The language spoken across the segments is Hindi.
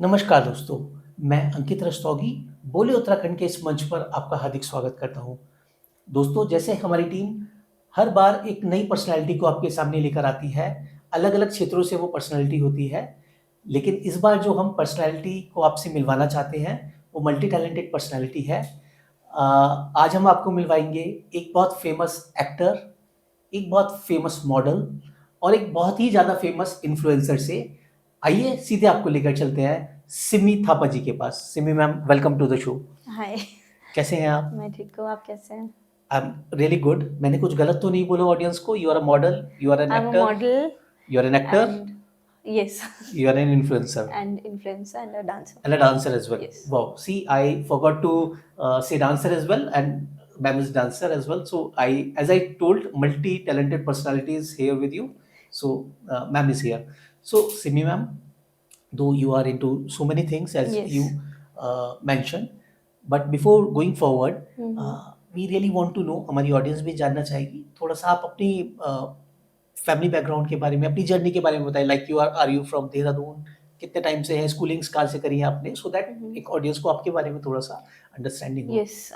नमस्कार दोस्तों, मैं अंकित रस्तोगी, बोले उत्तराखंड के इस मंच पर आपका हार्दिक स्वागत करता हूँ। दोस्तों, जैसे हमारी टीम हर बार एक नई पर्सनैलिटी को आपके सामने लेकर आती है, अलग-अलग क्षेत्रों से वो पर्सनैलिटी होती है, लेकिन इस बार जो हम पर्सनैलिटी को आपसे मिलवाना चाहते हैं, वो मल्टी टैलेंटेड पर्सनैलिटी है। आज हम आपको मिलवाएँगे एक बहुत फ़ेमस एक्टर, एक बहुत फ़ेमस मॉडल और एक बहुत ही ज़्यादा फ़ेमस इन्फ्लुएंसर से। आइए सीधे आपको लेकर चलते हैं सिमी थापा जी के पास। Simi ma'am, welcome to the show. Hi. कैसे हैं आप? मैं ठीक हूँ, आप कैसे हैं? I am really good. मैंने कुछ गलत तो नहीं बोला ऑडियंस को? You are a model, you are an I am a actor, model you are an actor, and yes you are an influencer and influencer and a dancer. and a dancer as well. Yes. Wow. See, I forgot to say dancer as well, and ma'am is dancer as well. So as I told, multi-talented personalities here with you. So ma'am is here. So Simi ma'am, though you are into so many things as yes. you mentioned, but before going forward, we really want to know, हमारी ऑडियंस भी जानना चाहेगी थोड़ा सा, आप अपनी फैमिली बैकग्राउंड के बारे में, अपनी जर्नी के बारे में बताएं। Like you are you from Dehradun, कितने टाइम से है, स्कूलिंग्स कहाँ से करी है आपने, सो दैट एक ऑडियंस को आपके बारे में थोड़ा सा अंडरस्टैंडिंग हो। Yes.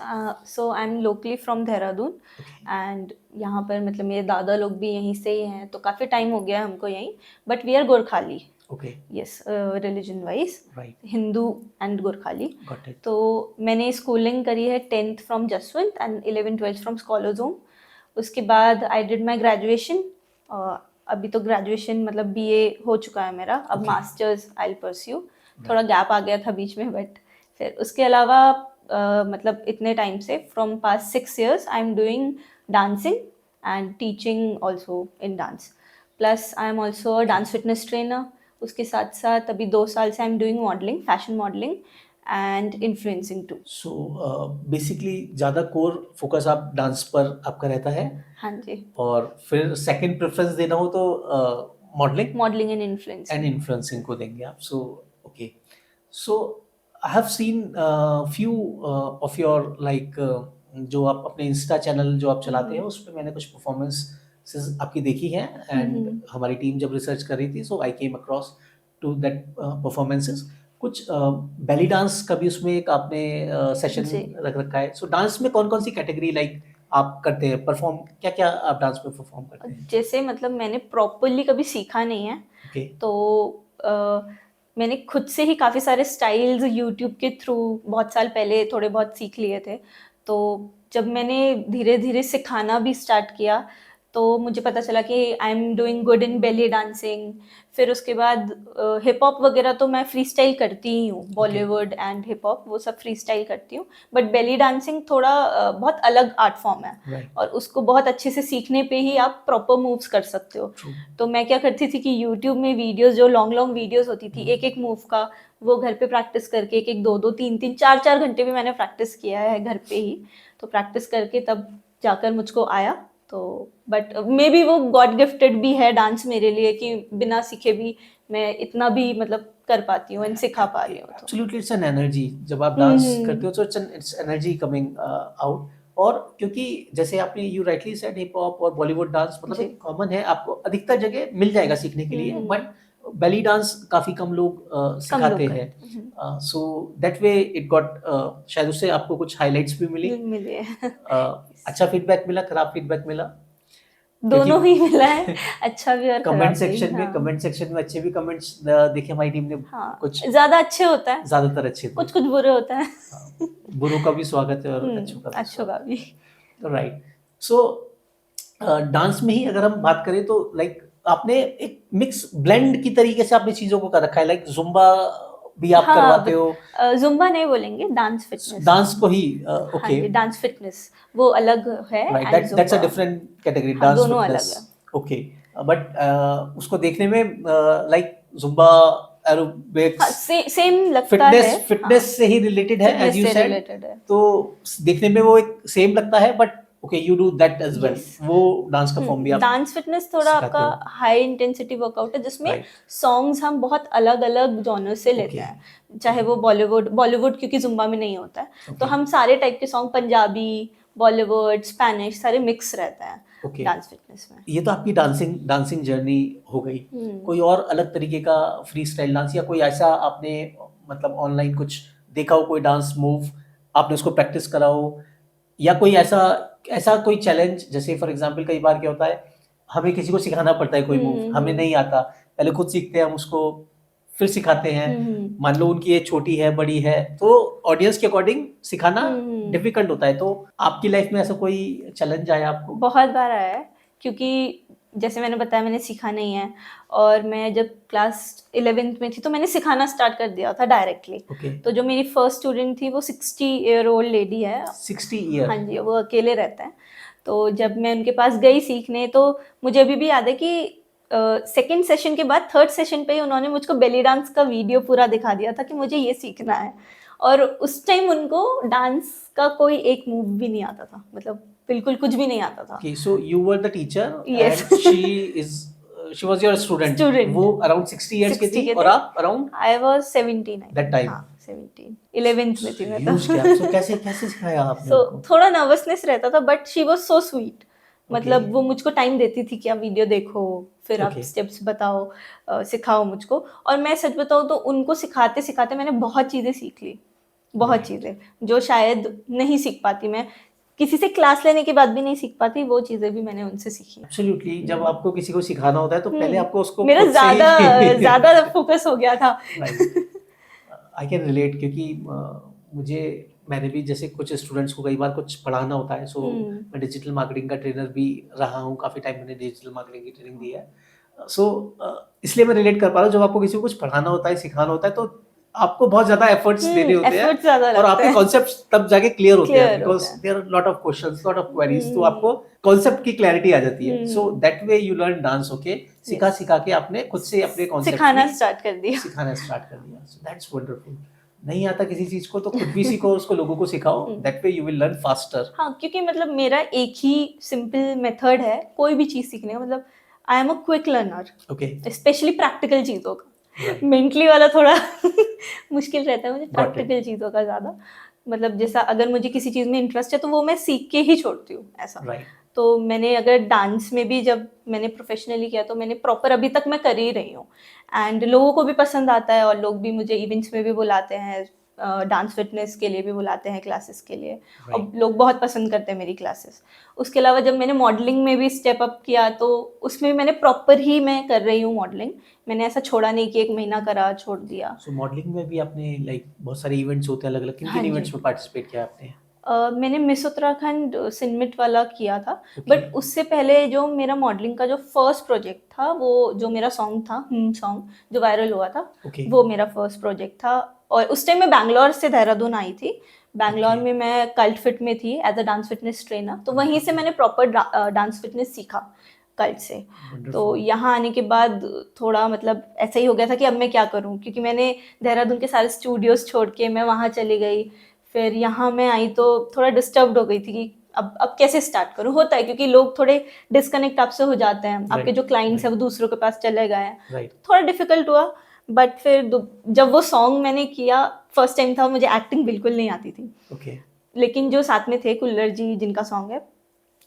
So I am locally from Dehradun okay. And यहाँ पर मतलब मेरे दादा लोग भी यहीं से ही हैं, तो काफ़ी टाइम हो गया है हमको यहीं. But we are Gorkhali. Okay. Yes. Religion wise right. Hindu and Gorkhali. Got it. तो मैंने स्कूलिंग करी है 10th from Jaswant and 11th-12th from Scholars Home. उसके बाद आई डिड माई ग्रेजुएशन. अभी तो ग्रेजुएशन मतलब बीए हो चुका है मेरा. अब Okay. मास्टर्स आई परस्यू. थोड़ा गैप आ गया था बीच में, बट फिर उसके अलावा मतलब इतने टाइम से from past 6 years I am doing dancing and teaching also in dance. Plus I am also a dance fitness trainer. उसके साथ साथ अभी 2 साल से I am doing modelling, fashion modelling and influencing too. So basically ज़्यादा कोर फोकस आप डांस पर आपका रहता है, हाँ जी. और फिर सेकंड प्रेफरेंस देना हो तो modelling modelling and and influencing. Influencing को देंगे आप। So okay. So I have seen few of your like, जो आप अपने इंस्टा चैनल जो आप चलाते हैं उस पे मैंने कुछ परफॉर्मेंसेस आपकी देखी हैं, एंड हमारी टीम जब रिसर्च कर रही थी, so I came across to that performances. कुछ बेली डांस का भी उसमें एक आपने सेशन जी. रख रखा है। सो डांस में कौन कौन सी कैटेगरी लाइक आप करते हैं परफॉर्म, क्या क्या आप डांस में परफॉर्म करते हैं? जैसे मतलब मैंने प्रॉपरली कभी सीखा नहीं है, ओके। तो मैंने खुद से ही काफ़ी सारे स्टाइल्स यूट्यूब के थ्रू बहुत साल पहले थोड़े बहुत सीख लिए थे. तो जब मैंने धीरे धीरे सिखाना भी स्टार्ट किया, तो मुझे पता चला कि आई am doing good in belly dancing. फिर उसके बाद हिप हॉप वगैरह तो मैं फ्री स्टाइल करती ही हूँ. बॉलीवुड एंड हिप हॉप वो सब फ्री स्टाइल करती हूँ. बट बेली डांसिंग थोड़ा बहुत अलग आर्ट फॉर्म है, राइट। और उसको बहुत अच्छे से सीखने पे ही आप प्रॉपर मूव्स कर सकते हो. ट्रू। तो मैं क्या करती थी कि यूट्यूब में वीडियोस, जो लॉन्ग लॉन्ग वीडियोस होती थी एक एक मूव का, वो घर पे प्रैक्टिस करके एक एक 2-2 3-3 4-4 घंटे भी मैंने प्रैक्टिस किया है घर पे ही. तो प्रैक्टिस करके तब जाकर मुझको आया. तो बट मे बी वो गॉड गिफ्टेड भी है डांस मेरे लिए, कि बिना सीखे भी मैं इतना भी मतलब कर पाती हूँ एंड सिखा पा रही हूँ. तो एब्सोल्युटली इट्स एन एनर्जी। जब आप डांस करते हो तो इट्स एनर्जी कमिंग आउट। और क्योंकि जैसे आपने you rightly said, hip hop और बॉलीवुड डांस मतलब जी. एक कॉमन है, आपको अधिकतर जगह मिल जाएगा सीखने के लिए, बट बेली डांस काफी कम लोग कम सिखाते लोग हैं। करते हैं. सो दैट वे इट गॉट, शायद उससे आपको कुछ हाइलाइट्स भी मिली। मिले. अच्छा फीडबैक मिला, खराब फीडबैक मिला? क्योंकि दोनों ही मिला है, अच्छा भी और कमेंट खराब भी. सेक्शन में, हाँ. कमेंट सेक्शन में अच्छे भी कमेंट्स देखे हमारी टीम ने। हाँ, कुछ ज्यादा अच्छे होता है, ज्यादातर अच्छे थे। कुछ कुछ बुरे होते हैं. हाँ, बुरों का भी स्वागत है और अच्छों का भी अच्छों का स्वागत भी. है। राइट। सो डांस में ही अगर हम बात करें तो लाइक आपने एक मिक्स ब्लेंड की तरीके से आपने चीजों को कर रखा है, लाइक जुम्बा भी आप करवाते हो। जुम्बा नहीं बोलेंगे, डांस फिटनेस. डांस को ही हाँ ओके। जी, डांस फिटनेस वो अलग है right, and that's a Zumba. Different category, हाँ, डांस दोनों अलग फिटनेस। है. ओके। बट उसको देखने में लाइक जुम्बा, हाँ, एरोबिक्स, सेम लगता है. फिटनेस हाँ, फिटनेस से ही रिलेटेड है एज फिटनेस यू से सेड। रिलेटेड है. तो देखने में वो एक सेम लगता है, but okay you do that as well, yes. वो डांस का फॉर्म भी आप डांस फिटनेस थोड़ा सिखाते आपका हो। हाई इंटेंसिटी वर्कआउट है, जिसमें राइट। सॉन्ग्स हम बहुत अलग अलग जॉनर से लेते ओके। हैं. चाहे वो बॉलीवुड बॉलीवुड क्योंकि जुम्बा में नहीं होता है, तो ओके। हम सारे टाइप के सॉन्ग, पंजाबी, बॉलीवुड, स्पेनिश, सारे मिक्स रहते हैं ओके। डांस फिटनेस में. ये तो आपकी डांसिंग डांसिंग जर्नी हो गई। कोई और अलग तरीके का फ्री स्टाइल डांस या कोई ऐसा आपने मतलब ऑनलाइन कुछ देखा हो, कोई डांस मूव आपने उसको प्रैक्टिस करा हो, या कोई ऐसा ऐसा कोई चैलेंज, जैसे फॉर एग्जांपल कई बार क्या होता है, हमें किसी को सिखाना पड़ता है कोई मूव, हमें नहीं आता, पहले खुद सीखते हैं हम उसको, फिर सिखाते हैं, मान लो उनकी एज छोटी है बड़ी है, तो ऑडियंस के अकॉर्डिंग सिखाना डिफिकल्ट होता है। तो आपकी लाइफ में ऐसा कोई चैलेंज आया आपको? बहुत बार आया है, क्योंकि जैसे मैंने बताया मैंने सीखा नहीं है, और मैं जब क्लास 11th में थी तो मैंने सिखाना स्टार्ट कर दिया था डायरेक्टली। ओके। तो जो मेरी फर्स्ट स्टूडेंट थी वो 60-year-old लेडी है। 60 ईयर? हाँ जी, वो अकेले रहते हैं। तो जब मैं उनके पास गई सीखने, तो मुझे अभी भी याद है कि सेकेंड सेशन के बाद थर्ड सेशन पे ही उन्होंने मुझको बेली डांस का वीडियो पूरा दिखा दिया था कि मुझे ये सीखना है। और उस टाइम उनको डांस का कोई एक मूव भी नहीं आता था, मतलब बिल्कुल कुछ भी नहीं आता था। Okay, so you were the teacher Yes. and she was your student. वो around 60 years की 60 थी के और थे। आप around I was 17 I that think. time? हाँ 17, 11th में थी मैं huge तो। gap. So कैसे कैसे सिखाया आपने So उनको? थोड़ा नर्वसनेस रहता था, but she was so sweet. मतलब Okay. वो मुझको टाइम देती थी कि आप वीडियो देखो, फिर आप Okay. स्टेप्स बताओ, सिखाओ मुझको। और मैं सच बताऊँ तो उनको सिखाते सिखाते मैंने बहुत चीज़ें सीख ली, बहुत Right. चीज़ें जो शायद नहीं सीख पाती मैं, किसी से क्लास लेने के बाद भी नहीं सीख पाती, वो चीज़ें भी मैंने उनसे सीखी। Absolutely. जब आपको किसी को सिखाना होता है तो पहले आपको उसको मेरा खुद से ही ज़्यादा फोकस हो गया था। Right. आई कैन रिलेट, क्योंकि मुझे मैंने भी जैसे कुछ स्टूडेंट्स को कई बार कुछ पढ़ाना होता है, सो मैं डिजिटल मार्केटिंग का ट्रेनर भी रहा हूँ, काफ़ी टाइम मैंने डिजिटल मार्केटिंग की ट्रेनिंग दी है। सो इसलिए मैं रिलेट कर पा रहा हूँ, जब आपको किसी को कुछ पढ़ाना होता है, सिखाना होता है, तो आपको बहुत ज़्यादा एफर्ट्स देने होते हैं एफर्ट ज़्यादा और लगता आपके है। कॉन्सेप्ट तब जाके क्लियर होते हैं, Clear बिकॉज होते हैं। There are lot of questions, lot of queries, तो आपको कॉन्सेप्ट की क्लैरिटी आ जाती है। So that way you learn dance. Okay, सिखा सिखा के आपने खुद से अपने कॉन्सेप्ट सिखाना स्टार्ट कर दिया। सिखाना स्टार्ट कर दिया। So that's wonderful. नहीं आता किसी चीज को तो खुद भी सीखो, उसको लोगों को सिखाओ, that way you will learn faster. हाँ, क्योंकि मतलब मेरा एक ही सिंपल मेथड है कोई भी चीज़ सीखने का, मतलब आई am a quick learner. Okay, specially practical चीज़ों का। Right. मेंटली वाला थोड़ा मुश्किल रहता है मुझे, Got it. प्रैक्टिकल चीज़ों का ज़्यादा। मतलब जैसा अगर मुझे किसी चीज़ में इंटरेस्ट है तो वो मैं सीख के ही छोड़ती हूँ, ऐसा। राइट। तो मैंने अगर डांस में भी जब मैंने प्रोफेशनली किया तो मैंने प्रॉपर अभी तक मैं कर ही रही हूँ, एंड लोगों को भी पसंद आता है, और लोग भी मुझे इवेंट्स में भी बुलाते हैं, डांस फिटनेस के लिए भी बुलाते हैं, क्लासेस के लिए। अब लोग बहुत पसंद करते हैं मेरी क्लासेस। उसके अलावा जब मैंने मॉडलिंग में भी स्टेप अप किया तो उसमें भी मैंने प्रॉपर ही मैं कर रही हूँ मॉडलिंग। मैंने ऐसा छोड़ा नहीं कि 1 महीना करा छोड़ दिया। सो मॉडलिंग में भी आपने लाइक बहुत सारे इवेंट्स होते हैं अलग अलग, किन हाँ किन जी। इवेंट्स में पार्टिसिपेट किया आपने? मैंने मिस उत्तराखंड सिनमिट वाला किया था, बट उससे पहले जो मेरा मॉडलिंग का जो फर्स्ट प्रोजेक्ट था, वो जो मेरा सॉन्ग था सॉन्ग जो वायरल हुआ था, Okay. वो मेरा फर्स्ट प्रोजेक्ट था। और उस टाइम मैं बैंगलोर से देहरादून आई थी। बैंगलोर Okay. में मैं कल्ट फिट में थी as a dance fitness trainer, तो वहीं से मैंने प्रॉपर डांस फिटनेस सीखा कल्ट से। तो Wonderful. यहाँ आने के बाद थोड़ा मतलब ऐसा ही हो गया था कि अब मैं क्या करूँ, क्योंकि मैंने देहरादून के सारे स्टूडियोज छोड़ के मैं वहाँ चली गई। फिर यहाँ मैं आई तो थोड़ा डिस्टर्ब्ड हो गई थी कि अब कैसे स्टार्ट करूँ। होता है क्योंकि लोग थोड़े डिस्कनेक्ट आपसे हो जाते हैं, आपके जो क्लाइंट्स हैं वो दूसरों के पास चले गए हैं, राइट। थोड़ा डिफिकल्ट हुआ। बट फिर जब वो सॉन्ग मैंने किया, फर्स्ट टाइम था, मुझे एक्टिंग बिल्कुल नहीं आती थी। ओके। लेकिन जो साथ में थे कुल्लर जी जिनका सॉन्ग है,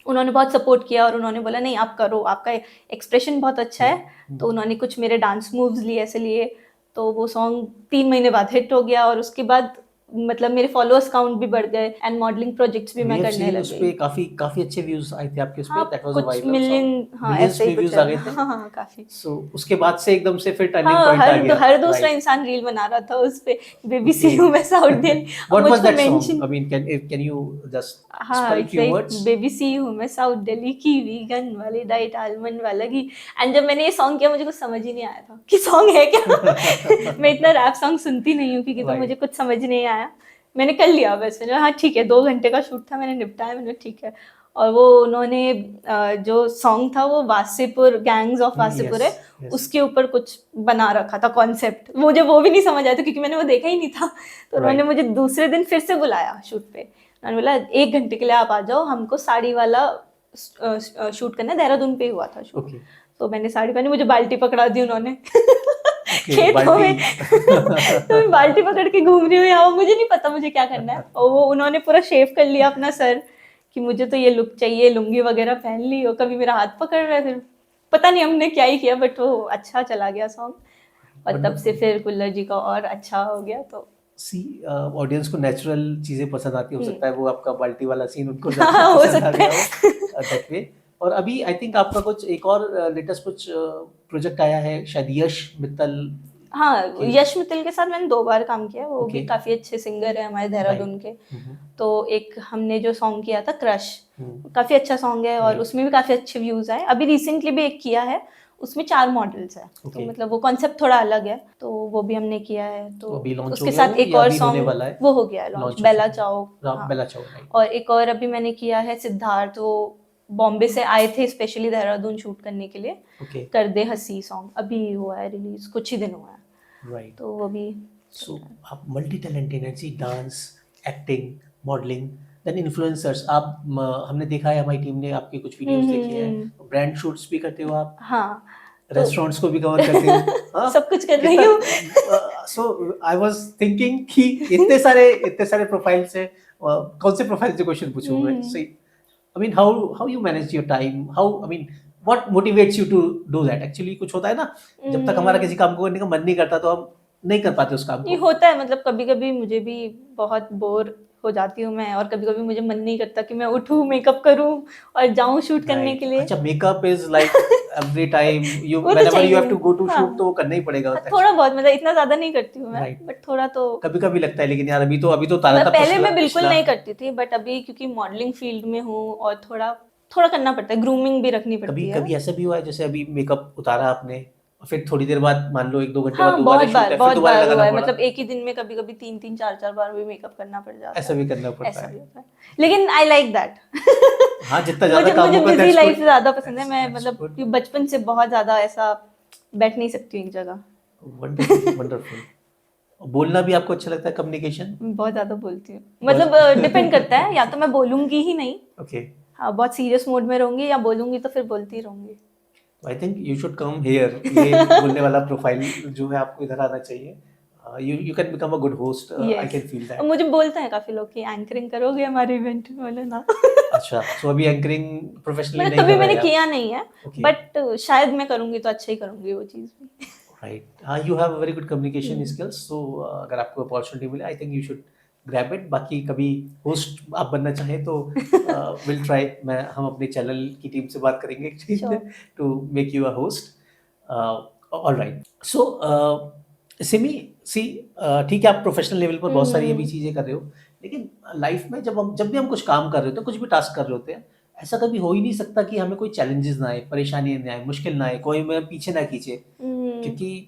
उन्होंने बहुत सपोर्ट किया और उन्होंने बोला नहीं आप करो, आपका एक्सप्रेशन बहुत अच्छा है। तो उन्होंने कुछ मेरे डांस मूव्स लिए, ऐसे लिए, तो वो सॉन्ग 3 महीने बाद हिट हो गया। और उसके बाद मतलब मेरे फॉलोअर्स काउंट भी बढ़ गए एंड मॉडलिंग प्रोजेक्ट्स भी मैं करने लग उस गई। पे काफी काफी अच्छे व्यूज आए थे आपके उस पे, हाँ, दैट वाज अ कुछ वायरल मिलियन, सॉन्ग, हाँ मिलियंस ऐसे ही में कुछ व्यूज है। आ गए थे। हाँ काफी। सो उसके बाद से एकदम से फिर टर्निंग हाँ, पॉइंट आ गया। हर दूसरा इंसान रील बना रहा था उस पे, बेबी सी हूँ मैं साउथ दिल्ली। व्हाट वाज मुझको that song? Mention, I mean can you just हाँ spell its few like words? Baby सी हूँ मैं साउथ दिल्ली की, वीगन वाली डाइट, आलमंड वाला घी। एंड जब मैंने ये सॉन्ग किया मुझे कुछ समझ ही नहीं आया था कि सॉन्ग है क्या। मैं इतना रैप सॉन्ग सुनती नहीं हूँ क्योंकि, तो मुझे कुछ समझ नहीं आया। मैंने कर लिया बस, मैंने हाँ ठीक है, 2 घंटे का शूट था, मैंने निपटाया, मैंने ठीक है। और वो उन्होंने जो सॉन्ग था वो वासेपुर, गैंग्स ऑफ वासेपुर है, उसके ऊपर कुछ बना रखा था कॉन्सेप्ट। मुझे वो भी नहीं समझ आया था क्योंकि मैंने वो देखा ही नहीं था। तो उन्होंने मुझे दूसरे दिन फिर से बुलाया शूट पे। उन्होंने बोला 1 घंटे के लिए आप आ जाओ, हमको साड़ी वाला शूट करना है, देहरादून पे हुआ था शूट। तो मैंने साड़ी पहनी, मुझे बाल्टी पकड़ा दी उन्होंने खेतों में। तो मैं बाल्टी पकड़ के घूम रही हूँ यहाँ, मुझे नहीं पता मुझे क्या करना है। और वो उन्होंने पूरा शेव कर लिया अपना सर कि मुझे तो ये लुक चाहिए, लुंगी वगैरह पहन ली, और कभी मेरा हाथ पकड़ रहे थे। पता नहीं हमने क्या ही किया, बट वो अच्छा चला गया सॉन्ग। और तब से वंडरफुल। फिर कुल्लर जी का और अच्छा हो गया तो सी ऑडियंस को नेचुरल चीजें पसंद आती, हो सकता है वो आपका बाल्टी वाला सीन उनको ज्यादा हाँ, हो पसंद आ सकता गया हो है। That way. और अभी आई थिंक आपका कुछ एक और लेटेस्ट कुछ प्रोजेक्ट आया है शायद यश मित्तल हाँ, के। यश मित्तल के साथ मैंने 2 बार काम किया, वो ओके। भी काफ़ी अच्छे सिंगर हैं हमारे राइट। देहरादून के। तो एक हमने जो सॉन्ग किया था क्रश, हम्म। काफ़ी अच्छा सॉन्ग है और राइट। उसमें भी काफ़ी अच्छे व्यूज़ आए। अभी रिसेंटली भी एक किया है, उसमें 4 मॉडल्स हैं, तो ओके। मतलब वो कॉन्सेप्ट थोड़ा अलग है, तो वो भी हमने किया है। तो तो अभी लॉन्च हो उसके गया साथ वो एक या और अभी होने सॉन्ग वाला है? वो हो गया है लॉन्च, लॉन्च हो बेला चुका चाओ। है हाँ, बेला चाओ, राइट। और एक और अभी मैंने किया है सिद्धार्थ, वो बॉम्बे से आए थे स्पेशली देहरादून शूट करने के लिए। ओके। कर दे हंसी सॉन्ग अभी हुआ है रिलीज, कुछ ही दिन हुआ है, राइट। तो वो भी चल सो रहा है। आप मल्टी टैलेंटेड हैं, see dance, acting, modelling, then influencers. आप हमने देखा है, हमारी टीम ने आपके कुछ वीडियोस देखे हैं, ब्रांड शूट्स भी करते हो आप, हाँ, तो रेस्टोरेंट्स को भी कवर करते हो। हाँ, सब कुछ कर रही कितना। हूँ। सो आई वाज थिंकिंग कि इतने सारे प्रोफाइल से कौन से प्रोफाइल से क्वेश्चन पूछूं मैं। हम्म, सही। I mean how you manage your time, how I mean what motivates you to do that. Actually कुछ होता है ना, जब तक हमारा किसी काम को करने का मन नहीं करता तो हम नहीं कर पाते उस काम ये को। होता है, मतलब कभी कभी मुझे भी बहुत बोर हो जाती हूँ मैं, और कभी कभी मुझे मन नहीं करता कि मैं उठूँ, मेकअप करूँ और जाऊँ शूट करने के राइट। लिए। अच्छा, makeup is like every time you वो तो व्हेनेवर यू हैव चाहिए। टू गो टू हाँ, शूट तो वो करना ही पड़ेगा हाँ, होता है। थोड़ा बहुत, मतलब इतना ज्यादा नहीं करती हूँ मैं, राइट। बट थोड़ा तो। कभी कभी लगता है लेकिन यार अभी तो तारा मैं था पहले पिछला मैं बिल्कुल पिछला। नहीं करती थी, बट अभी क्योंकि मॉडलिंग फील्ड में हूँ और थोड़ा थोड़ा करना पड़ता है, ग्रूमिंग भी रखनी कभी पड़ती है। कभी ऐसा भी हुआ है जैसे अभी मेकअप उतारा आपने और फिर थोड़ी देर बाद मान लो 1-2 घंटे बाद हाँ, दोबारा शूट है, फिर बहुत दोबारा बार लगाना हुआ है, पड़ा? मतलब एक ही दिन में कभी कभी 3-3 4-4 बार भी मेकअप करना पड़ जाता ऐसा है। भी करना पड़ता ऐसा है। भी होता है, लेकिन आई लाइक दैट। हाँ, जितना ज्यादा मुझे काम मुझे होगा बिजी दैट्स लाइफ गुड। ज्यादा पसंद है, दैट्स मैं दैट्स मतलब गुड। कि बचपन से बहुत ज्यादा ऐसा बैठ नहीं सकती हूँ एक जगह। Wonderful wonderful. बोलना भी आपको अच्छा लगता है, कम्युनिकेशन? मैं बहुत ज्यादा बोलती हूँ, मतलब डिपेंड करता है, या बहुत। तो मैं बोलूंगी ही नहीं। ओके। हाँ, बहुत सीरियस मोड में रहूंगी, या बोलूंगी तो फिर बोलती रहूंगी। आई think you should come here. ये बोलने वाला प्रोफाइल जो है आपको इधर आना चाहिए। You can become a good host, I yes, can feel और दैट। मुझे बोलते हैं काफी लोग कि एंकरिंग करोगे हमारे इवेंट में, बोले ना। अच्छा, सो अभी एंकरिंग प्रोफेशनली मतलब नहीं कभी कर मैंने रहे आप? किया नहीं है, ओके। बट शायद मैं करूंगी तो अच्छा ही करूंगी वो चीज भी। राइट। हाँ, you have very good communication hmm, skills, so अगर आपको अपॉर्चुनिटी मिले I think you should grab it. बाकी कभी होस्ट आप बनना चाहें तो विल ट्राई। मैं हम अपने चैनल की टीम से बात करेंगे sure. To make you a host. Alright. So Simi, see ठीक है, आप प्रोफेशनल लेवल पर बहुत सारी अभी हम्म, चीज़ें कर रहे हो, लेकिन लाइफ में जब भी हम कुछ काम कर रहे होते हैं, कुछ भी टास्क कर रहे होते हैं, ऐसा कभी हो ही नहीं सकता कि हमें कोई चैलेंजेस ना आए, परेशानी ना आए, मुश्किल ना आए, कोई हमें पीछे ना खींचे। हम्म, क्योंकि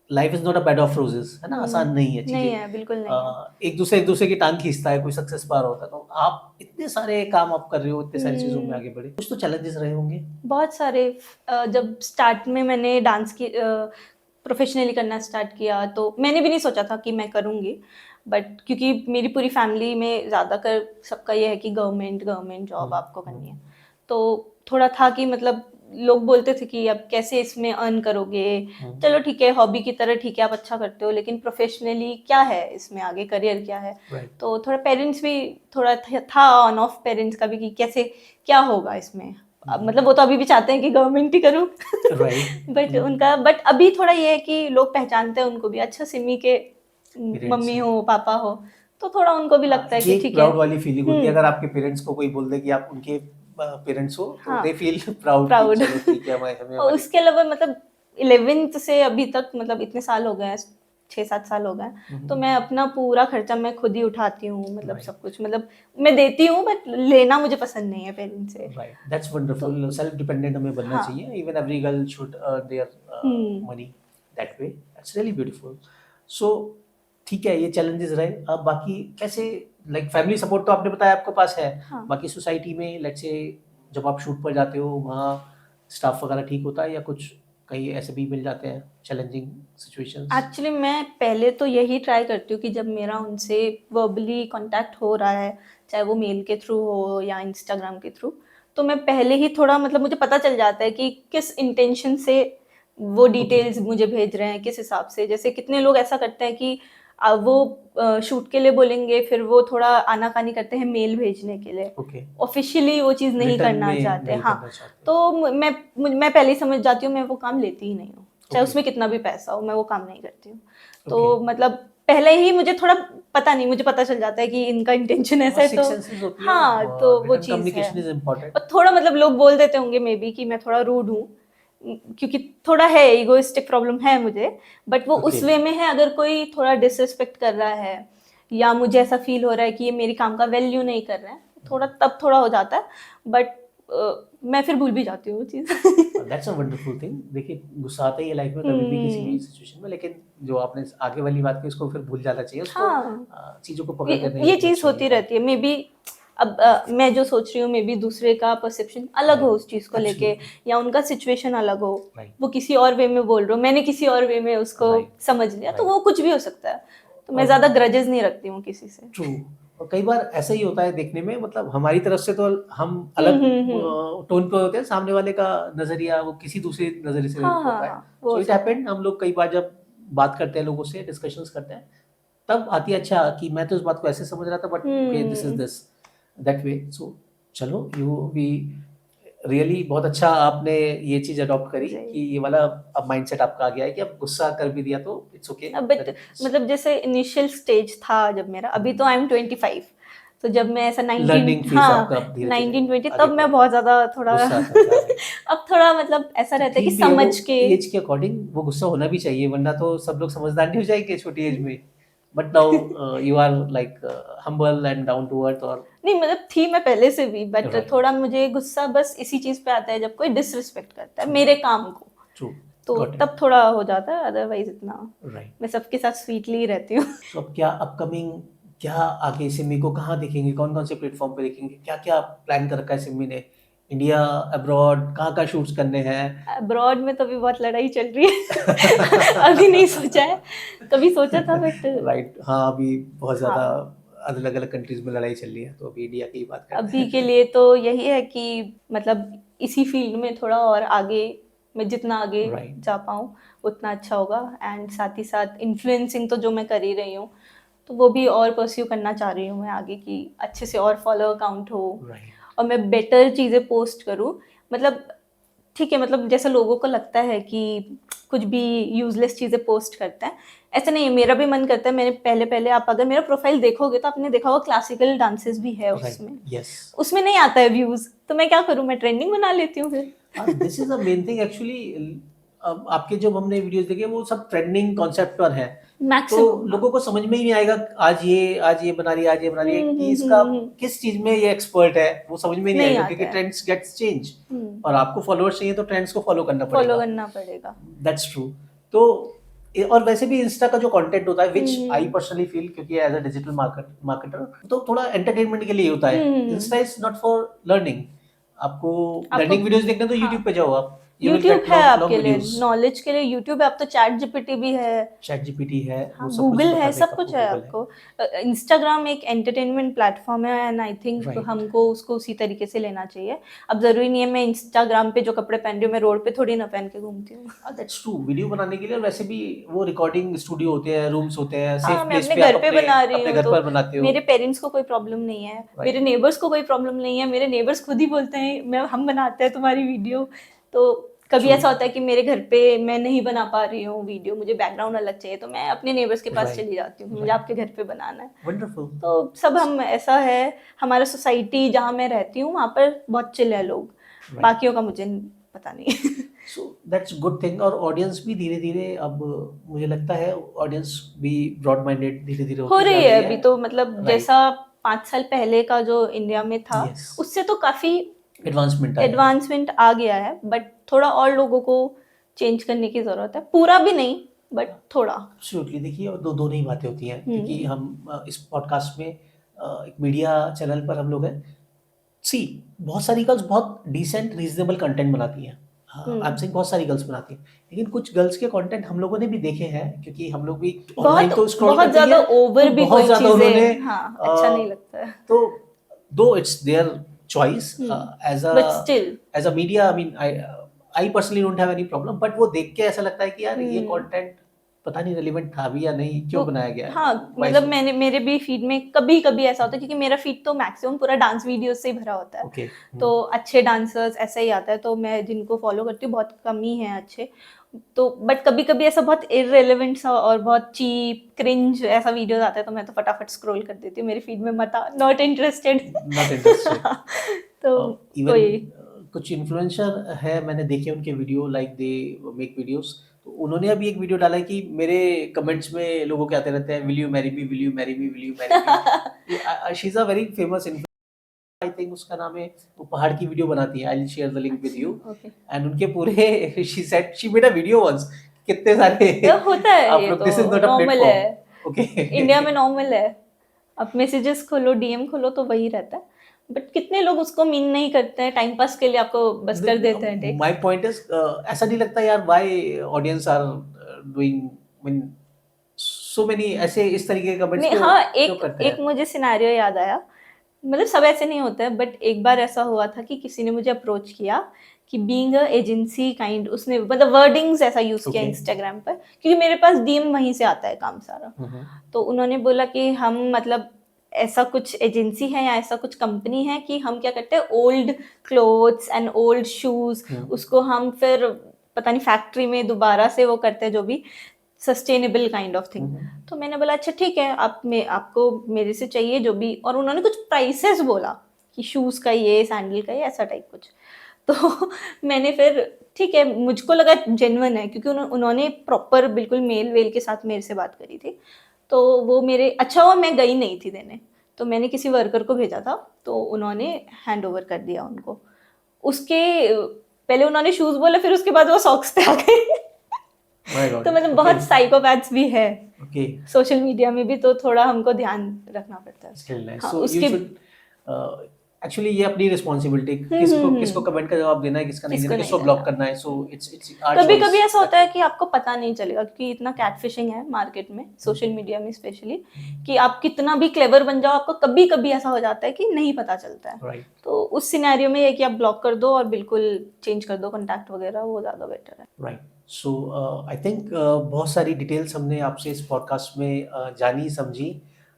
life is not a bed of roses, है ना, आसान नहीं है नहीं चीजें। है, बिल्कुल नहीं है। एक दूसरे की टांग खींचता है, कोई सक्सेस पा रहा होता है, तो आप इतने सारे काम आप कर रहे हो, इतने सारी चीजों में हम्म, आगे बढ़े, कुछ तो चैलेंजेस रहे होंगे। बहुत सारे। जब स्टार्ट में मैंने डांस की प्रोफेशनली करना स्टार्ट किया, तो मैंने भी नहीं सोचा था कि मैं करूँगी, बट क्योंकि मेरी पूरी फैमिली में ज़्यादातर सबका ये है कि गवर्नमेंट गवर्नमेंट जॉब आपको करनी है, हम्म। तो थोड़ा था कि मतलब लोग बोलते थे कि अब कैसे इसमें अर्न करोगे। हम्म। चलो ठीक है, हॉबी की तरह ठीक है, आप अच्छा करते हो, लेकिन प्रोफेशनली क्या है इसमें, आगे करियर क्या है। राइट। तो थोड़ा पेरेंट्स भी, थोड़ा था ऑन ऑफ पेरेंट्स का भी कि कैसे क्या होगा इसमें। अब मतलब वो तो अभी भी चाहते हैं कि गवर्नमेंट ही करूं। राइट। बट उनका, बट अभी थोड़ा ये है कि लोग पहचानते हैं उनको भी, अच्छा सिमी के पेरेंट्स मम्मी हैं। हो, पापा हो, तो थोड़ा उनको भी हाँ, लगता है ये कि एक ठीक है। प्राउड वाली फीलिंग होती है, अगर हम्म, आपके पेरेंट्स को कोई बोल दे कि आप उनके पेरेंट्स हो, तो हाँ, दे फील प्राउड कि प्राउड। चलो ठीक है, हमें हमें और हमारी। उसके अलावा मतलब 11th से अभी तक, मतलब इतने साल हो गए हैं, 6-7 साल हो गए हैं, तो मैं अपना पूरा खर्चा मैं खुद ही उठाती हूँ, मतलब सब राइट। कुछ, मतलब मैं देती हूँ, बट लेना मुझे पसंद नहीं है पेरेंट्स से। राइट, दैट्स तो वंडरफुल। सेल्फ डिपेंडेंट हमें बनना हाँ। चाहिए, even every girl should earn their hmm, money that way, that's really beautiful. So ठीक है, ये चैलेंजेस रहे। अब बाकी कैसे, लाइक फैमिली सपोर्ट तो आपने बताया आपके पास है, हाँ। बाकी सोसाइटी में लेट्स से जब आप शूट पर जाते हो वहाँ स्टाफ वगैरह ठीक होता है या कुछ कहीं ऐसे भी मिल जाते हैं चैलेंजिंग सिचुएशंस? एक्चुअली मैं पहले तो यही ट्राई करती हूँ कि जब मेरा उनसे वर्बली कांटेक्ट हो रहा है, चाहे वो मेल के थ्रू हो या इंस्टाग्राम के थ्रू, तो मैं पहले ही थोड़ा, मतलब मुझे पता चल जाता है कि किस इंटेंशन से वो ओके। डिटेल्स मुझे भेज रहे हैं, किस हिसाब से। जैसे कितने लोग ऐसा करते हैं कि वो शूट के लिए बोलेंगे, फिर वो थोड़ा आनाकानी करते हैं मेल भेजने के लिए, ओके। ऑफिशियली वो चीज़ नहीं रिटर्न करना में चाहते। नहीं हाँ, करना चाहते। तो मैं पहले ही समझ जाती हूँ, मैं वो काम लेती ही नहीं हूँ, चाहे ओके उसमें कितना भी पैसा हो, मैं वो काम नहीं करती हूँ। तो ओके। मतलब पहले ही मुझे थोड़ा पता नहीं, मुझे पता चल जाता है कि इनका इंटेंशन ऐसा और है, सिक्स तो सेंसेस होती है, हाँ, तो वो रिटन चीज़ है। Communication is important. और थोड़ा मतलब लोग बोल देते होंगे मे बी कि मैं थोड़ा रूड हूँ, क्योंकि थोड़ा है ईगोइस्टिक प्रॉब्लम है मुझे, बट वो ओके उस वे में है, अगर कोई थोड़ा डिसरिस्पेक्ट कर रहा है या मुझे ऐसा फील हो रहा है कि ये मेरी काम का वैल्यू नहीं कर रहे हैं, थोड़ा तब थोड़ा हो जाता है, बट मैं फिर भूल भी जाती हूँ वो चीज़। That's a wonderful thing. देखिए गुस्सा आता ही है लाइफ में कभी भी किसी भी हम्म, सिचुएशन में, लेकिन जो आपने आगे वाली बात की उसको फिर भूल जाना चाहिए, उसको हाँ, चीज़ों को पकड़ कर नहीं ये रखना चीज़ चाहिए। होती राइट रहती है मे बी। अब मैं जो सोच रही हूँ मे बी दूसरे का परसेप्शन अलग हो राइट उस चीज़ को लेके, एब्सोल्युटली या उनका सिचुएशन अलग हो, राइट वो किसी और वे में बोल रहे हो, मैंने किसी और वे में उसको राइट समझ लिया, तो राइट। वो कुछ भी हो सकता है। तो मैं और ज़्यादा ग्रजेस नहीं रखती हूँ किसी से। ट्रू। और कई बार ऐसा ही होता है देखने में, मतलब हमारी तरफ से तो हम अलग हम्म। टोन पे होते हैं, सामने वाले का नजरिया वो किसी दूसरे नजरिए से हाँ हाँ होता है। हाँ, वो सो हो इट सकता है। हैपेंड, हम लोग कई बार जब बात करते हैं लोगों से, डिस्कशंस करते हैं, तब आती है अच्छा कि मैं तो इस बात को ऐसे समझ रहा था, but okay this is hmm. This that way. So चलो यू वी रियली बहुत अच्छा आपने ये चीज अडॉप्ट करी जी। कि ये वाला अब माइंडसेट आपका आ गया है कि अब गुस्सा कर भी दिया तो इट्स ओके। बट मतलब जैसे इनिशियल स्टेज था जब मेरा, अभी तो आई एम 25, तो जब मैं ऐसा 19, लर्निंग फेज हाँ, आपका अब धीरे धीरे 19-20, आगे तब बढ़ मैं रहा है, बहुत ज़्यादा थोड़ा गुस्सा आता था, राइट। अब थोड़ा मतलब ऐसा तो रहता है कि ठीक भी है वो, समझ के। एज के अकॉर्डिंग वो गुस्सा होना भी चाहिए, वरना तो सब लोग समझदार नहीं हो जाएंगे छोटी एज में। But now you are like humble and down to earth. और नहीं मतलब थी मैं पहले से भी, बट राइट थोड़ा मुझे गुस्सा बस इसी चीज़ पे आता है जब कोई डिसरिस्पेक्ट करता है ट्रू मेरे काम को, ट्रू तो गॉट तब इट थोड़ा हो जाता है, अदरवाइज इतना राइट। मैं सबके साथ स्वीटली ही रहती हूँ। सो अब क्या अपकमिंग, क्या आगे सिमी को कहाँ देखेंगे, कौन कौन से प्लेटफॉर्म पे देखेंगे, क्या क्या प्लान कर रखा है सिमी ने, इंडिया, अब्रॉड, कहाँ कहाँ शूट्स करने हैं? अब्रॉड में तो अभी बहुत लड़ाई चल रही है। अभी नहीं सोचा है, कभी सोचा था बट राइट हाँ, अभी बहुत ज़्यादा हाँ, अलग अलग कंट्रीज में लड़ाई चल रही है, तो अभी इंडिया की ही बात करते अभी के हैं। लिए तो यही है कि मतलब इसी फील्ड में थोड़ा और आगे, मैं जितना आगे राइट जा पाऊँ उतना अच्छा होगा, एंड साथ ही साथ इन्फ्लुएंसिंग तो जो मैं कर ही रही हूँ, तो वो भी और परस्यू करना चाह रही हूँ मैं आगे, कि अच्छे से और फॉलो अकाउंट हो राइट और मैं बेटर चीज़ें पोस्ट करूँ। मतलब ठीक है, मतलब जैसे लोगों को लगता है कि कुछ भी यूज़लेस चीज़ें पोस्ट करते हैं, ऐसा नहीं है, मेरा भी मन करता है। मैंने पहले-पहले, आप अगर मेरा प्रोफ़ाइल देखोगे तो आपने देखा होगा क्लासिकल डांसेस भी है राइट उसमें। यस। उसमें नहीं आता है व्यूज़, तो मैं क्या करूँ, मैं ट्रेंडिंग बना लेती हूँ फिर। This is the main thing actually. अब आपके जो हमने वीडियोस देखे वो सब ट्रेंडिंग कॉन्सेप्ट पर है, तो मैक्सिमम हाँ। लोगों को समझ में ही नहीं आएगा आज ये बना रही है, आज ये बना रही है कि इसका हुँ। किस चीज में ये एक्सपर्ट है, वो समझ में नहीं नहीं आएगा आता क्योंकि है। Trends gets change. हुँ, और आपको फॉलोअर्स चाहिए तो ट्रेंड्स को फॉलो करना फ़ॉलो पड़ेगा। करना पड़ेगा। That's true. तो और वैसे भी इंस्टा का जो कंटेंट होता है, हुँ, विच आई हुँ। पर्सनली फील, क्योंकि एज अ डिजिटल मार्केटर तो थोड़ा एंटरटेनमेंट के लिए होता है। Insta hmm. Is not for learning. आपको आपको लर्निंग वीडियोस देखना तो हाँ। यूट्यूब पे जाओ, आप यू विल यूट्यूब गेट है लॉन्ग लॉन्ग आपके लिए, वीडियोस। नॉलेज के लिए यूट्यूब है, अब तो चैट जीपीटी भी है। चैट जीपीटी है, वो हाँ, सब कुछ गूगल बता है, देगा सब आपको, कुछ है गूगल है। आपको। इंस्टाग्राम एक एंटरटेनमेंट प्लेटफॉर्म है, एंड आई थिंक राइट हमको उसको उसी तरीके से लेना चाहिए। अब ज़रूरी नहीं है मैं इंस्टाग्राम पे जो कपड़े पहन रही हूँ, मैं रोड पे थोड़ी ना पहन के घूमती हूँ। That's true. वीडियो बनाने के लिए, और वैसे भी वो रिकॉर्डिंग स्टूडियो होते हैं, रूम्स होते हैं, हाँ, सेफ मैं प्लेस अपने पे घर आप पे अपने बना रही अपने हूँ, घर तो पर बनाते हो। मेरे पेरेंट्स को कोई प्रॉब्लम नहीं है, मेरे राइट नेबर्स को कोई प्रॉब्लम नहीं है, मेरे नेबर्स खुद ही बोलते हैं मैं हम बनाते हैं तुम्हारी वीडियो। तो कभी ट्रू ऐसा होता है कि मेरे घर पे मैं नहीं बना पा रही हूँ वीडियो, मुझे बैकग्राउंड अलग चाहिए, तो मैं अपने नेबर्स के पास राइट चली जाती हूँ कि मुझे राइट आपके घर पे बनाना है। वंडरफुल। तो सब हम ऐसा है, हमारा सोसाइटी जहाँ मैं रहती हूँ वहाँ पर बहुत चिल है लोग, राइट बाकियों का मुझे पता नहीं। So that's good thing. और ऑडियंस भी धीरे धीरे अब, मुझे लगता है ऑडियंस भी ब्रॉड माइंडेड धीरे धीरे हो होती जा रही है रही है। अभी तो, मतलब राइट जैसा 5 साल पहले का जो इंडिया में था, यस उससे तो काफ़ी एडवांसमेंट आया है। एडवांसमेंट आ गया है, बट थोड़ा और लोगों को चेंज करने की ज़रूरत है, पूरा भी नहीं बट थोड़ा। एब्सोल्युटली। देखिए और दो दोनों ही बातें होती हैं, क्योंकि हुँ। हम इस पॉडकास्ट में एक मीडिया चैनल पर हम लोग हैं। सी बहुत सारी गर्ल्स बहुत डिसेंट रीजनेबल कंटेंट बनाती हैं। I M hmm. सेइंग बहुत सारी गर्ल्स बनाती हैं, लेकिन कुछ गर्ल्स के कंटेंट हम लोगों ने भी देखे हैं, क्योंकि हम लोग भी ऑनलाइन बहुत तो स्क्रॉल बहुत करते ही ज़्यादा हैं। तो ओवर भी बहुत कोई ज़्यादा उन्होंने चीज़ें हाँ, अच्छा नहीं लगता है। तो दो इट्स देयर चॉइस। हुँ, as but still. A media, I mean I personally don't have any problem, but वो देख के ऐसा लगता है कि यार ये हुँ। कंटेंट पता नहीं रेलिवेंट था भी या नहीं, क्यों बनाया गया है, हाँ, व्हाई मतलब सो। मेरे भी फीड में कभी-कभी ऐसा होता है, क्योंकि मेरा फीड तो मैक्सिमम पूरा डांस वीडियोज़ से ही भरा होता है। ओके तो अच्छे डांसर्स ऐसा ही आता है, तो मैं जिनको फ़ॉलो करती हूँ बहुत कम ही हैं अच्छे। तो बट कभी कभी ऐसा बहुत इररिलेवेंट सा और बहुत चीप क्रिंज ऐसा वीडियोस आता है तो मैं तो फटाफट स्क्रॉल कर देती हूँ, मेरी फीड में मत आ, नॉट इंटरेस्टेड। Not interested. तो इवन कोई कुछ इन्फ्लुएंसर है, मैंने देखे उनके video, like they make videos, तो उन्होंने अभी एक वीडियो डाला है कि मेरे कमेंट्स में लोगों के आते रहते हैं, will you marry me, will you marry me, will you marry me. She is a very famous, I think उसका नाम है, वो पहाड़ की वीडियो बनाती है, I will share the link with you. Okay, and उनके पूरे she said she made a video once, कितने सारे तो होता है, आप ये लोग, तो this is not a normal है, प्लेटफॉर्म, ओके। इंडिया में नॉर्मल है। अब मैसेजेस खोलो, डीएम खोलो तो वही रहता है, बट कितने लोग उसको मीन नहीं करते हैं, टाइम पास के लिए आपको बस कर देते हैं टेक। माय पॉइंट इज, ऐसा नहीं लगता यार, why audience are doing mean so many ऐसे इस तरीके के कमेंट्स नहीं, क्यों हाँ, क्यों एक करते एक हैं? मुझे सिनेरियो याद आया, मतलब सब ऐसे नहीं होते हैं, बट एक बार ऐसा हुआ था कि किसी ने मुझे अप्रोच किया कि बीइंग अ एजेंसी काइंड, उसने मतलब वर्डिंग्स ऐसा यूज किया ओके। इंस्टाग्राम पर, क्योंकि मेरे पास डीएम वहीं से आता है काम सारा। हम्म। तो उन्होंने बोला कि हम मतलब ऐसा कुछ एजेंसी है या ऐसा कुछ कंपनी है कि हम क्या करते हैं, old clothes and old shoes, उसको हम फिर पता नहीं फैक्ट्री में दोबारा से वो करते हैं, जो भी सस्टेनेबल काइंड ऑफ थिंग। तो मैंने बोला अच्छा ठीक है, आपको मेरे से चाहिए जो भी, और उन्होंने कुछ प्राइसेस बोला कि शूज का ये, सैंडल का ये, ऐसा टाइप कुछ। तो मैंने फिर ठीक है, मुझको लगा जेन्युइन है, क्योंकि उन्होंने प्रॉपर बिल्कुल मेल वेल के साथ मेरे से बात करी थी। तो वो मेरे, अच्छा हुआ मैं गई नहीं थी देने, तो मैंने किसी वर्कर को भेजा था, तो उन्होंने हैंड ओवर कर दिया उनको। उसके पहले उन्होंने शूज बोला, फिर उसके बाद वो सॉक्स पे आ गए। माय गॉड, तो मतलब ओके। बहुत साइकोपैथ्स भी है ओके, सोशल मीडिया में भी, तो थोड़ा हमको ध्यान रखना पड़ता है। स्टिल नाइस, हाँ, सो यू उसके शुड एक्चुअली, ये अपनी रिस्पॉन्सिबिलिटी, किसको किसको हम्म, कमेंट का जवाब देना है, किसका नहीं देना, किसको नहीं किसको ब्लॉक देना। करना है, सो इट्स आवर कभी चॉइस। कभी ऐसा होता है कि आपको पता नहीं चलेगा, क्योंकि इतना कैटफिशिंग है मार्केट में, सोशल मीडिया में स्पेशली, कि आप कितना भी क्लेवर बन जाओ, आपको कभी कभी ऐसा हो जाता है कि नहीं पता चलता है। राइट, तो उस सिनेरियो में ये कि आप ब्लॉक कर दो और बिल्कुल चेंज कर दो कॉन्टैक्ट वगैरह, वो ज़्यादा बेटर है। राइट। सो आई थिंक बहुत सारी डिटेल्स हमने आपसे इस पॉडकास्ट में जानी समझी,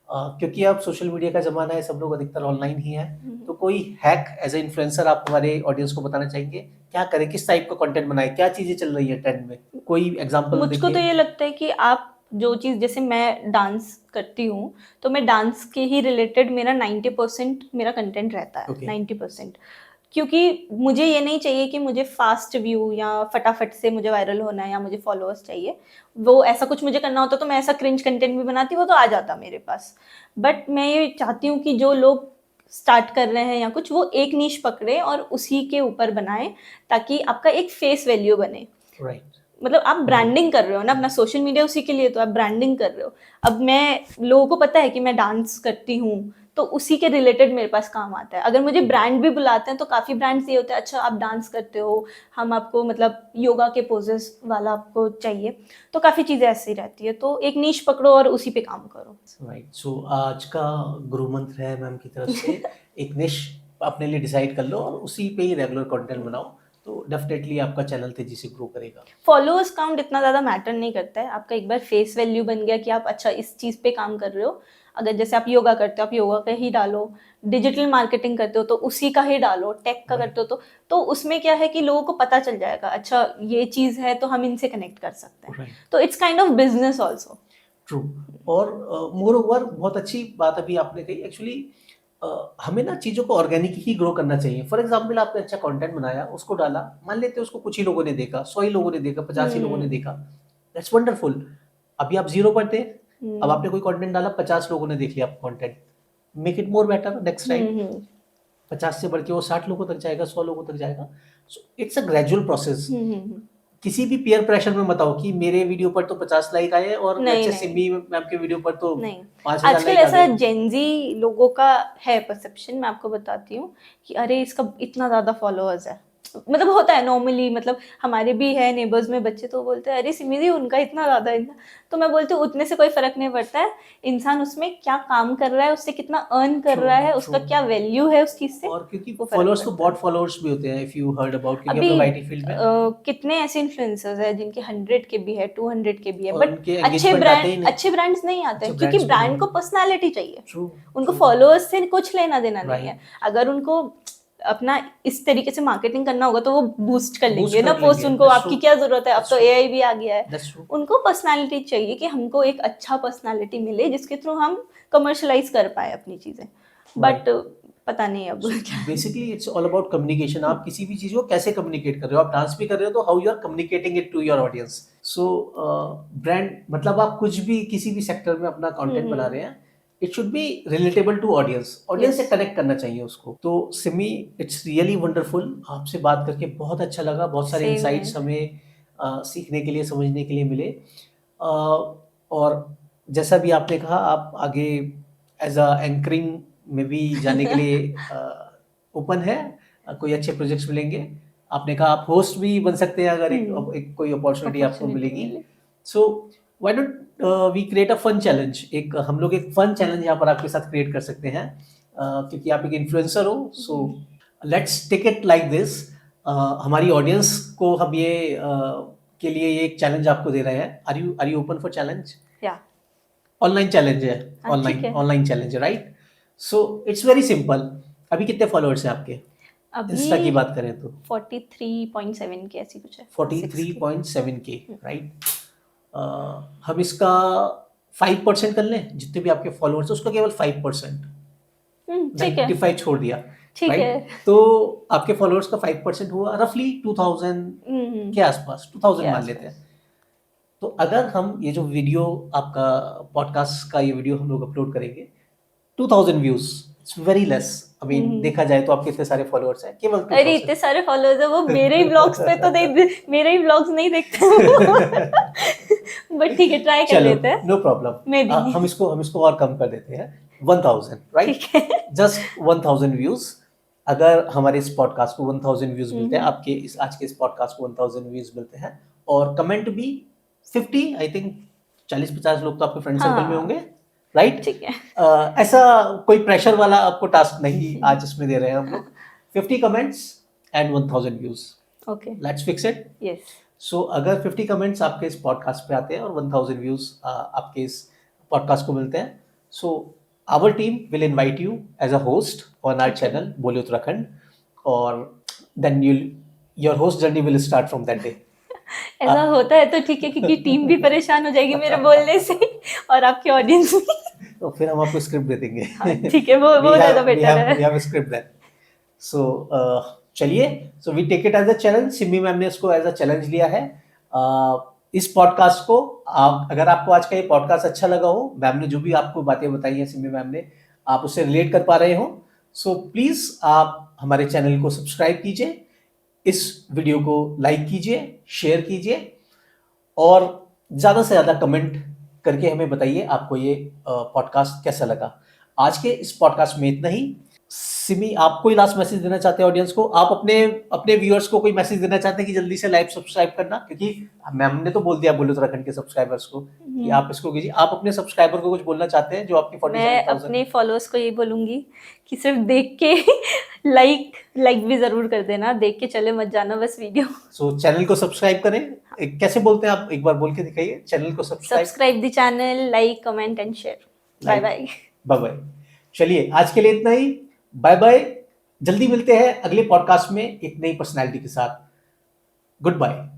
क्योंकि अब सोशल मीडिया का ज़माना है, सब लोग अधिकतर ऑनलाइन ही हैं। तो कोई हैक एज ए इन्फ्लुएंसर आप हमारे ऑडियंस को बताना चाहेंगे, क्या करें, किस टाइप का कंटेंट बनाएं, क्या चीज़ें चल रही है ट्रेंड में, कोई एग्जांपल मुझको तो देखिए। ये लगता है कि आप जो चीज़, जैसे मैं डांस करती हूँ, तो मैं डांस के ही रिलेटेड मेरा 90% मेरा कंटेंट रहता है, ओके, 90%। क्योंकि मुझे ये नहीं चाहिए कि मुझे फास्ट व्यू या फटाफट से मुझे वायरल होना है या मुझे फॉलोअर्स चाहिए। वो ऐसा कुछ मुझे करना होता तो मैं ऐसा क्रिंज कंटेंट भी बनाती, वो तो आ जाता मेरे पास। बट मैं ये चाहती हूँ कि जो लोग स्टार्ट कर रहे हैं या कुछ, वो एक नीश पकड़े और उसी के ऊपर बनाए, ताकि आपका एक फेस वैल्यू बने। राइट। मतलब आप ब्रांडिंग कर रहे हो ना, अपना सोशल मीडिया उसी के लिए, तो आप ब्रांडिंग कर रहे हो। अब मैं, लोगों को पता है कि मैं डांस करती हूँ, तो उसी के रिलेटेड मेरे पास काम आता है। अगर मुझे ब्रांड भी बुलाते हैं तो काफ़ी ब्रांड्स ये होते हैं, अच्छा आप डांस करते हो, हम आपको मतलब योगा के पोजेस वाला आपको चाहिए, तो काफ़ी चीज़ें ऐसी रहती है। तो एक नीश पकड़ो और उसी पे काम करो। राइट, सो आज का गुरु मंत्र है मैम की तरफ से, एक निश अपने लिए डिसाइड कर लो और उसी पे ही रेगुलर कंटेंट बनाओ, तो डेफिनेटली आपका चैनल तेजी से ग्रो करेगा। फॉलोअर्स काउंट इतना ज़्यादा मैटर नहीं करता है, आपका एक बार फेस वैल्यू बन गया कि आप अच्छा इस चीज़ पे काम कर रहे हो। अगर जैसे आप योगा करते हो, आप योगा का ही डालो, डिजिटल मार्केटिंग करते हो तो उसी का ही डालो, टेक का करते हो तो उसमें क्या है कि लोगों को पता चल जाएगा, अच्छा ये चीज़ है तो हम इनसे कनेक्ट कर सकते हैं। राइट, तो it's kind of business also. True. और मोर ओवर, बहुत अच्छी बात अभी आपने कही एक्चुअली, हमें ना चीज़ों को ऑर्गेनिक ही ग्रो करना चाहिए। फॉर एग्जाम्पल, आपने अच्छा कंटेंट बनाया, उसको डाला, मान लेते हैं उसको कुछ ही लोगों ने देखा, 100 ही लोगों ने देखा, 50 ही लोगों ने देखा, दैट्स वंडरफुल। अभी आप जीरो पर थे, अब आपने कोई कंटेंट डाला, 50 लोगों ने देख लिया आपका content, make it more better next time, 50 से बढ़ के वो 60 लोगों तक जाएगा, 100 लोगों तक जाएगा। So it's a gradual process. किसी भी पीयर प्रेशर में मत आओ कि मेरे वीडियो पर तो 50 लाइक आए और नहीं अच्छे नहीं सिमी मैम के वीडियो पर तो नहीं, 5000 आजकल लाइक आ ऐसा गए। जेंजी लोगों का है परसेप्शन, मैं आपको बताती हूँ कि अरे इसका इतना ज़्यादा फॉलोअर्स है। मतलब होता है नॉर्मली, मतलब हमारे भी है नेबर्स में बच्चे, तो बोलते हैं अरे सिमी दी उनका इतना ज़्यादा, इतना। तो मैं बोलती हूँ उतने से कोई फ़र्क नहीं पड़ता है, इंसान उसमें क्या काम कर रहा है, उससे कितना अर्न कर ट्रू, रहा है, ट्रू। उसका क्या वैल्यू है उस चीज़ से, और क्योंकि वो फ़र्क फॉलोअर्स तो पड़ता बॉट है। फॉलोअर्स भी होते हैं, इफ यू हर्ड अबाउट, क्योंकि अभी हम लोग आईटी फील्ड में, कितने ऐसे इन्फ्लुएंसर्स हैं जिनके 100 के भी है, 200 के भी है, और बट उनके एंगेजमेंट आते ही नहीं, अच्छे ब्रांड्स नहीं आते अच्छे हैं, क्योंकि ब्रांड्स भी ब्रांड नहीं। को पर्सनालिटी चाहिए। ट्रू, उनको ट्रू, फॉलोअर्स से कुछ लेना देना नहीं है। राइट। अगर उनको अपना इस तरीके से मार्केटिंग करना होगा तो वो बूस्ट कर बूस्ट लेंगे ना कर पोस्ट, लेंगे, उनको that's आपकी true, क्या जरूरत है, अब that's तो true, एआई भी आ गया है। that's true. उनको पर्सनालिटी चाहिए कि हमको एक अच्छा पर्सनालिटी मिले जिसके थ्रू हम कमर्शलाइज कर पाए अपनी चीजें, बट पता नहीं अब क्या है। Basically it's all about communication. आप किसी भी चीज को कैसे कम्युनिकेट कर रहे हो, आप डांस भी कर रहे हो तो how you are communicating it to your audience. So brand मतलब आप कुछ भी किसी भी सेक्टर में अपना कंटेंट बना रहे हैं, it should be relatable to audience, audience से Yes. कनेक्ट करना चाहिए उसको। तो सिमी, इट्स रियली वंडरफुल, आपसे बात करके बहुत अच्छा लगा, बहुत सारे Same इंसाइट्स here. हमें सीखने के लिए, समझने के लिए मिले। और जैसा भी आपने कहा, आप आगे एज अ एंकरिंग में भी जाने के लिए ओपन है, कोई अच्छे प्रोजेक्ट्स मिलेंगे। आपने कहा आप होस्ट भी बन सकते हैं अगर एक कोई अपॉर्चुनिटी आपको Opportunity मिलेगी। मिले। So why don't we create a fun challenge, एक हम लोग एक फन चैलेंज यहाँ पर आपके साथ क्रिएट कर सकते हैं, क्योंकि आप एक इन्फ्लुएंसर हो। So let's take it like this, हमारी ऑडियंस को हम ये के लिए ये एक चैलेंज आपको दे रहे हैं। Are you open for challenge? या ऑनलाइन चैलेंज है, हाँ ठीक है। ऑनलाइन चैलेंज है, right? So it's very simple. अभी कितने फॉलोअर्स हैं आपके? इंस्टा की अभी बात करें तो 43.7 के ऐसी कुछ है, 43.7 के, राइट? हम इसका 5% कर लें, जितने भी आपके फॉलोअर्स हैं उसका केवल 5%, ठीक है 95 छोड़ दिया, ठीक राइट? है। तो आपके फॉलोअर्स का 5% हुआ रफली 2000 के आसपास, 2000 मान लेते हैं। तो अगर हम ये जो वीडियो आपका पॉडकास्ट का ये वीडियो हम लोग अपलोड करेंगे, 2000 views, it's very less. I mean देखा जाए तो आपके इतने सारे फॉलोअर्स हैं, केवल 2000। अरे इतने सारे फॉलोअर्स है, वो मेरे ही ब्लॉग्स पे तो मेरे ही ब्लॉग्स नहीं देखते बट ठीक है, ट्राई कर चलो, लेते हैं। नो प्रॉब्लम, मे बी हम इसको और कम कर देते हैं, 1000, राइट? ठीक है। Just 1000 views. अगर हमारे इस पॉडकास्ट को 1000 व्यूज मिलते हैं, आपके इस आज के इस पॉडकास्ट को 1000 व्यूज मिलते हैं, और कमेंट भी 50, आई थिंक 40-50 लोग तो आपके फ्रेंड सर्कल में होंगे, राइट? ठीक है। ऐसा कोई प्रेशर वाला आपको टास्क नहीं आज इसमें दे रहे हैं हम लोग। 50 comments and 1000 views, okay let's fix it. Yes so अगर 50 कमेंट्स आपके इस पॉडकास्ट पे आते हैं और 1000 व्यूज आपके इस पॉडकास्ट को मिलते हैं, so our team will invite you as a host on our channel Bole Uttarakhand, और then your host journey will start from that day. ऐसा होता है तो ठीक है, क्योंकि टीम भी परेशान हो जाएगी मेरे बोलने से और आपकी ऑडियंस भी। तो फिर हम आपको स्क्रिप्ट दे देंगे। ठीक है, वो ज्यादा बेटर है। We have script then. So चलिए, so we take it as a challenge. Simi ma'am ने इसको एज अ चैलेंज लिया है। इस पॉडकास्ट को अगर आपको आज का ये पॉडकास्ट अच्छा लगा हो, मैम ने जो भी आपको बातें बताई हैं, सिमी मैम ने, आप उससे रिलेट कर पा रहे हो, सो प्लीज आप हमारे चैनल को सब्सक्राइब कीजिए, इस वीडियो को लाइक कीजिए, शेयर कीजिए, और ज़्यादा से ज़्यादा कमेंट करके हमें बताइए आपको ये पॉडकास्ट कैसा लगा। आज के इस पॉडकास्ट में इतना ही। सिमी, आप कोई लास्ट मैसेज देना चाहते हैं ऑडियंस को? आप अपने व्यूअर्स को कोई मैसेज देना चाहते हैं कि जल्दी से लाइव सब्सक्राइब करना? क्योंकि मैम ने तो बोल दिया बोले उत्तराखंड के सब्सक्राइबर्स को कि आप इसको कीजिए। आप अपने सब्सक्राइबर को कुछ बोलना चाहते हैं जो आपकी 47,000? मैं अपने फॉलोअर्स को यही बोलूंगी कि सिर्फ देख के लाइक भी जरूर कर देना, देख के चले मत जाना बस वीडियो। सो चैनल को सब्सक्राइब करें। कैसे बोलते हैं आप, एक बार बोल के दिखाइए। चैनल को subscribe the channel, like, comment and share. Bye bye. Bye bye. चलिए, आज के लिए इतना ही। Bye bye. जल्दी मिलते हैं अगले पॉडकास्ट में एक नई पर्सनैलिटी के साथ। Good bye.